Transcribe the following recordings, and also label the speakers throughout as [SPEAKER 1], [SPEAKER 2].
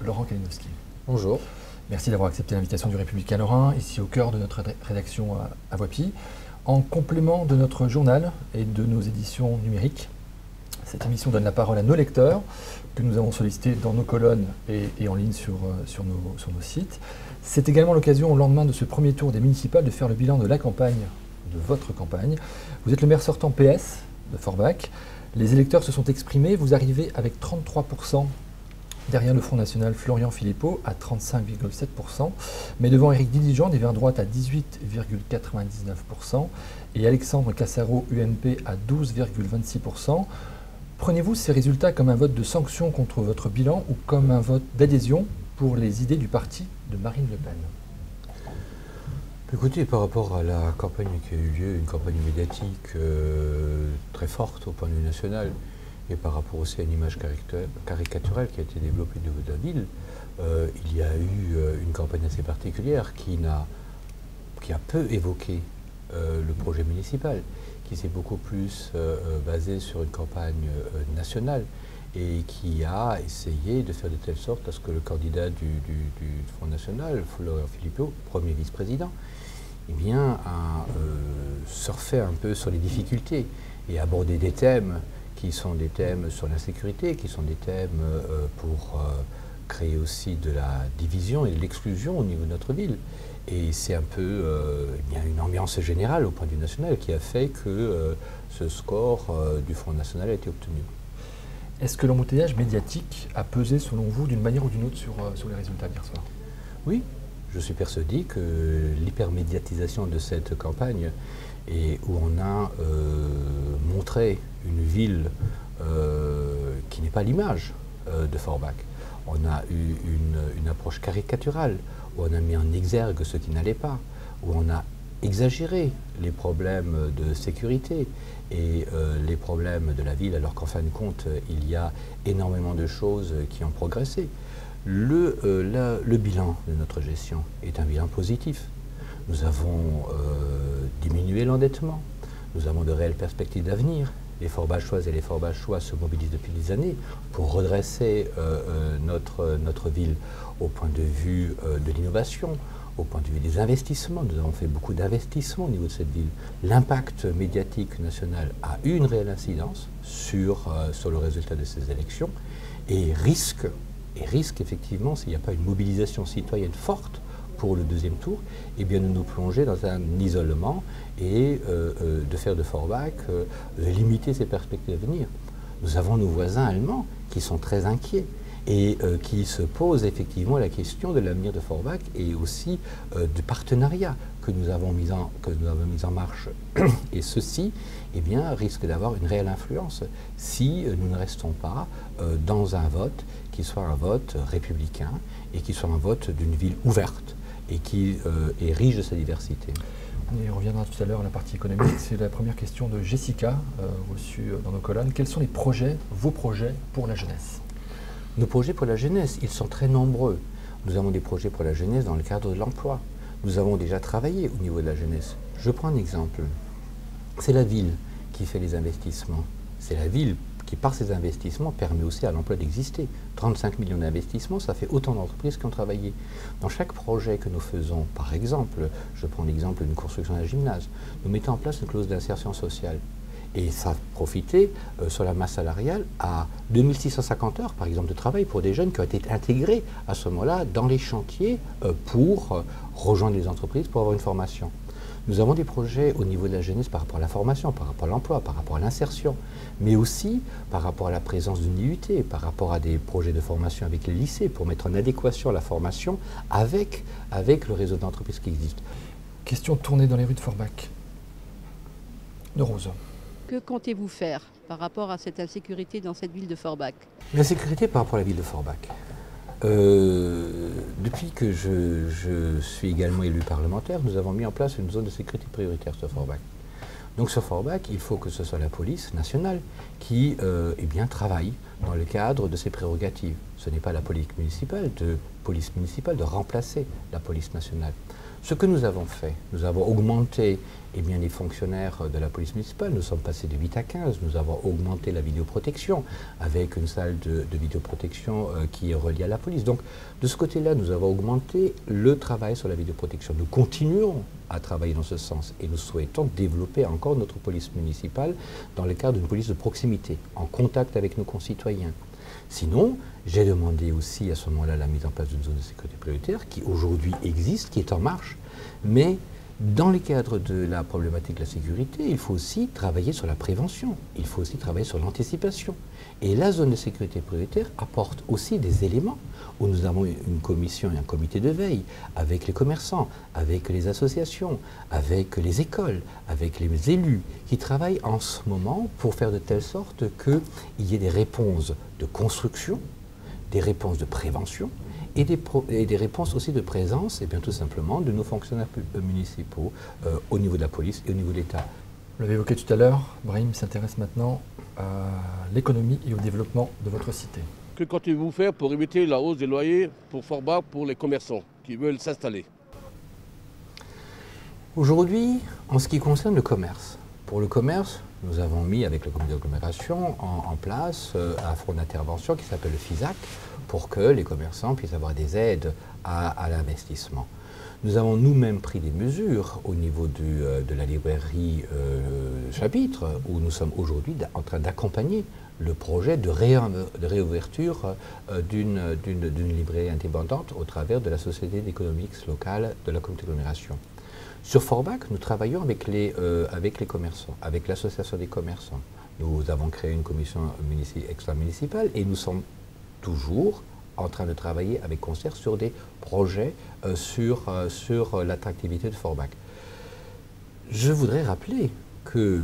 [SPEAKER 1] Laurent Kalinowski.
[SPEAKER 2] Bonjour.
[SPEAKER 1] Merci d'avoir accepté l'invitation du Républicain Lorrain, ici au cœur de notre rédaction à Voipy. En complément de notre journal et de nos éditions numériques, cette émission donne la parole à nos lecteurs, que nous avons sollicités dans nos colonnes et en ligne sur nos sites. C'est également l'occasion, au lendemain de ce premier tour des municipales, de faire le bilan de la campagne, de votre campagne. Vous êtes le maire sortant PS de Forbach. Les électeurs se sont exprimés. Vous arrivez avec 33%. Derrière le Front National, Florian Philippot à 35,7%, mais devant Éric Diligent des Verts droite à 18,99% et Alexandre Cassaro UMP à 12,26%. Prenez-vous ces résultats comme un vote de sanction contre votre bilan ou comme un vote d'adhésion pour les idées du parti de Marine Le Pen?
[SPEAKER 2] Écoutez, par rapport à la campagne qui a eu lieu, une campagne médiatique très forte au point de vue national, et par rapport aussi à une image caricaturale qui a été développée au niveau de la ville, il y a eu une campagne assez particulière qui a peu évoqué le projet municipal, qui s'est beaucoup plus basé sur une campagne nationale et qui a essayé de faire de telle sorte à ce que le candidat du Front National, Florian Philippot, premier vice-président, eh bien, a surfé un peu sur les difficultés et abordé des thèmes qui sont des thèmes sur l'insécurité, qui sont des thèmes pour créer aussi de la division et de l'exclusion au niveau de notre ville. Et c'est un peu bien une ambiance générale au point de vue national qui a fait que ce score du Front National a été obtenu.
[SPEAKER 1] Est-ce que l'embouteillage médiatique a pesé, selon vous, d'une manière ou d'une autre sur les résultats d'hier soir?
[SPEAKER 2] Oui, je suis persuadé que l'hypermédiatisation de cette campagne, et où on a montré une ville qui n'est pas l'image de Forbach. On a eu une approche caricaturale, où on a mis en exergue ce qui n'allait pas, où on a exagéré les problèmes de sécurité et les problèmes de la ville, alors qu'en fin de compte, il y a énormément de choses qui ont progressé. Le bilan de notre gestion est un bilan positif. Nous avons diminué l'endettement, nous avons de réelles perspectives d'avenir. Les Forbachoises et les Forbachois se mobilisent depuis des années pour redresser notre ville au point de vue de l'innovation, au point de vue des investissements. Nous avons fait beaucoup d'investissements au niveau de cette ville. L'impact médiatique national a eu une réelle incidence sur le résultat de ces élections et risque effectivement, s'il n'y a pas une mobilisation citoyenne forte pour le deuxième tour, eh bien de nous plonger dans un isolement et de faire de Forbach limiter ses perspectives d'avenir. Nous avons nos voisins allemands qui sont très inquiets et qui se posent effectivement la question de l'avenir de Forbach et aussi du partenariat que nous avons mis en marche. Et ceci, eh bien, risque d'avoir une réelle influence si nous ne restons pas dans un vote qui soit un vote républicain et qui soit un vote d'une ville ouverte et qui est riche de sa diversité.
[SPEAKER 1] On y reviendra tout à l'heure à la partie économique. C'est la première question de Jessica, reçue dans nos colonnes. Quels sont vos projets pour la jeunesse?
[SPEAKER 2] Nos projets pour la jeunesse, ils sont très nombreux. Nous avons des projets pour la jeunesse dans le cadre de l'emploi. Nous avons déjà travaillé au niveau de la jeunesse. Je prends un exemple. C'est la ville qui fait les investissements. C'est la ville qui, par ses investissements, permet aussi à l'emploi d'exister. 35 millions d'investissements, ça fait autant d'entreprises qui ont travaillé. Dans chaque projet que nous faisons, par exemple, je prends l'exemple d'une construction d'un gymnase, nous mettons en place une clause d'insertion sociale. Et ça a profité sur la masse salariale à 2650 heures, par exemple, de travail pour des jeunes qui ont été intégrés à ce moment-là dans les chantiers pour rejoindre les entreprises, pour avoir une formation. Nous avons des projets au niveau de la jeunesse par rapport à la formation, par rapport à l'emploi, par rapport à l'insertion, mais aussi par rapport à la présence d'une IUT, par rapport à des projets de formation avec les lycées, pour mettre en adéquation la formation avec le réseau d'entreprises qui existe.
[SPEAKER 1] Question tournée dans les rues de Forbach. De Rose.
[SPEAKER 3] Que comptez-vous faire par rapport à cette insécurité dans cette ville de Forbach?
[SPEAKER 2] L'insécurité par rapport à la ville de Forbach. Depuis que je suis également élu parlementaire, nous avons mis en place une zone de sécurité prioritaire sur Forbach. Donc sur Forbach, il faut que ce soit la police nationale qui travaille dans le cadre de ses prérogatives. Ce n'est pas la police municipale de remplacer la police nationale. Ce que nous avons fait, nous avons augmenté les fonctionnaires de la police municipale, nous sommes passés de 8 à 15, nous avons augmenté la vidéoprotection avec une salle de vidéoprotection qui est reliée à la police. Donc de ce côté-là, nous avons augmenté le travail sur la vidéoprotection. Nous continuons à travailler dans ce sens et nous souhaitons développer encore notre police municipale dans le cadre d'une police de proximité, en contact avec nos concitoyens. Sinon, j'ai demandé aussi à ce moment-là la mise en place d'une zone de sécurité prioritaire qui aujourd'hui existe, qui est en marche, mais dans le cadre de la problématique de la sécurité, il faut aussi travailler sur la prévention, il faut aussi travailler sur l'anticipation. Et la zone de sécurité prioritaire apporte aussi des éléments où nous avons une commission et un comité de veille avec les commerçants, avec les associations, avec les écoles, avec les élus qui travaillent en ce moment pour faire de telle sorte qu'il y ait des réponses de construction, des réponses de prévention et des réponses aussi de présence, et bien tout simplement, de nos fonctionnaires municipaux au niveau de la police et au niveau de l'État.
[SPEAKER 1] Vous l'avez évoqué tout à l'heure, Brahim s'intéresse maintenant à l'économie et au développement de votre cité.
[SPEAKER 4] Que comptez-vous faire pour éviter la hausse des loyers pour Forbach pour les commerçants qui veulent s'installer?
[SPEAKER 2] Aujourd'hui, en ce qui concerne le commerce, pour le commerce, nous avons mis avec le comité d'agglomération en place un fonds d'intervention qui s'appelle le FISAC pour que les commerçants puissent avoir des aides à l'investissement. Nous avons nous-mêmes pris des mesures au niveau de la librairie Chapitre, où nous sommes aujourd'hui en train d'accompagner le projet de réouverture d'une librairie indépendante au travers de la Société d'économie locale de la communauté d'agglomération. Sur Forbach, nous travaillons avec les commerçants, avec l'association des commerçants. Nous avons créé une commission extra-municipale et nous sommes toujours en train de travailler avec concert sur des projets sur l'attractivité de Forbach. Je voudrais rappeler qu'il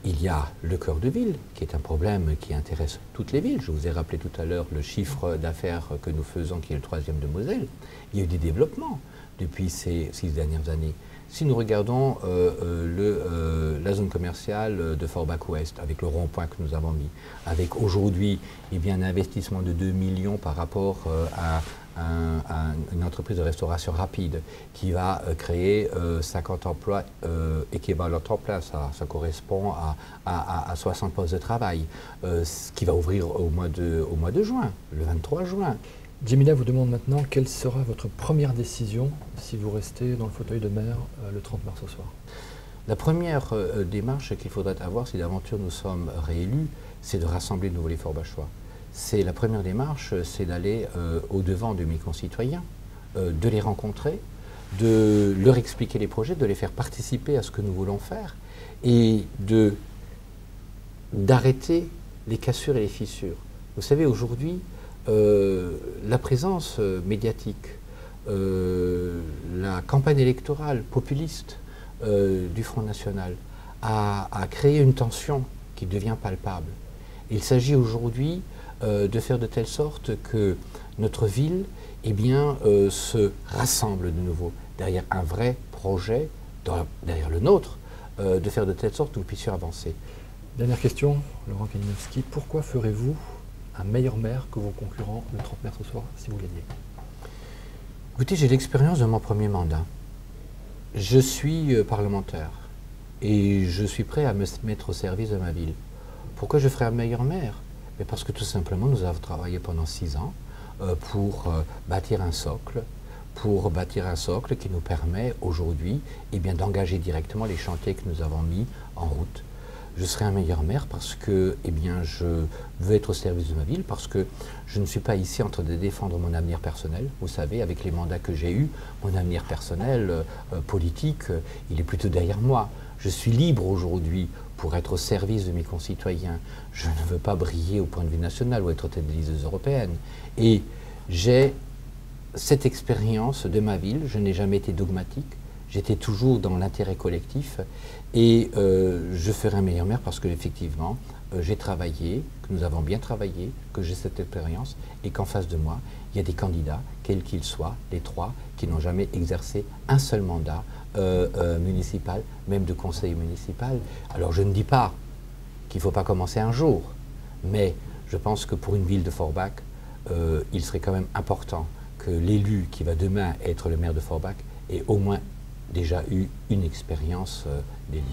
[SPEAKER 2] y a le cœur de ville, qui est un problème qui intéresse toutes les villes. Je vous ai rappelé tout à l'heure le chiffre d'affaires que nous faisons, qui est le 3e de Moselle. Il y a eu des développements depuis ces 6 dernières années. Si nous regardons la zone commerciale de Forbach-Ouest, avec le rond-point que nous avons mis, avec aujourd'hui un investissement de 2 millions par rapport à une entreprise de restauration rapide qui va créer 50 emplois équivalents temps plein, ça correspond à 60 postes de travail, ce qui va ouvrir au mois de juin, le 23 juin.
[SPEAKER 1] Djemila vous demande maintenant quelle sera votre première décision si vous restez dans le fauteuil de maire le 30 mars au soir.
[SPEAKER 2] La première démarche qu'il faudrait avoir si d'aventure nous sommes réélus, c'est de rassembler de nouveau les Forbachois. La première démarche, c'est d'aller au-devant de mes concitoyens, de les rencontrer, de leur expliquer les projets, de les faire participer à ce que nous voulons faire et d'arrêter les cassures et les fissures. Vous savez, aujourd'hui, la présence médiatique, la campagne électorale populiste du Front National a créé une tension qui devient palpable. Il s'agit aujourd'hui de faire de telle sorte que notre ville se rassemble de nouveau derrière un vrai projet, derrière le nôtre, de faire de telle sorte que nous puissions avancer.
[SPEAKER 1] Dernière question, Laurent Kalinowski, pourquoi ferez-vous un meilleur maire que vos concurrents le 30 mars ce soir si vous gagnez?
[SPEAKER 2] Écoutez, j'ai l'expérience de mon premier mandat. Je suis parlementaire et je suis prêt à me mettre au service de ma ville. Pourquoi je ferai un meilleur maire? Mais parce que tout simplement, nous avons travaillé pendant 6 ans pour bâtir un socle, qui nous permet aujourd'hui d'engager directement les chantiers que nous avons mis en route. Je serai un meilleur maire parce que je veux être au service de ma ville, parce que je ne suis pas ici en train de défendre mon avenir personnel. Vous savez, avec les mandats que j'ai eus, mon avenir personnel, politique, il est plutôt derrière moi. Je suis libre aujourd'hui pour être au service de mes concitoyens. Je ne veux pas briller au point de vue national ou être tête de liste européenne. Et j'ai cette expérience de ma ville, je n'ai jamais été dogmatique. J'étais toujours dans l'intérêt collectif et je ferai un meilleur maire parce qu'effectivement, j'ai travaillé, que nous avons bien travaillé, que j'ai cette expérience et qu'en face de moi, il y a des candidats, quels qu'ils soient, les 3, qui n'ont jamais exercé un seul mandat municipal, même de conseiller municipal. Alors je ne dis pas qu'il ne faut pas commencer un jour, mais je pense que pour une ville de Forbach, il serait quand même important que l'élu qui va demain être le maire de Forbach aient au moins déjà eu une expérience d'élu.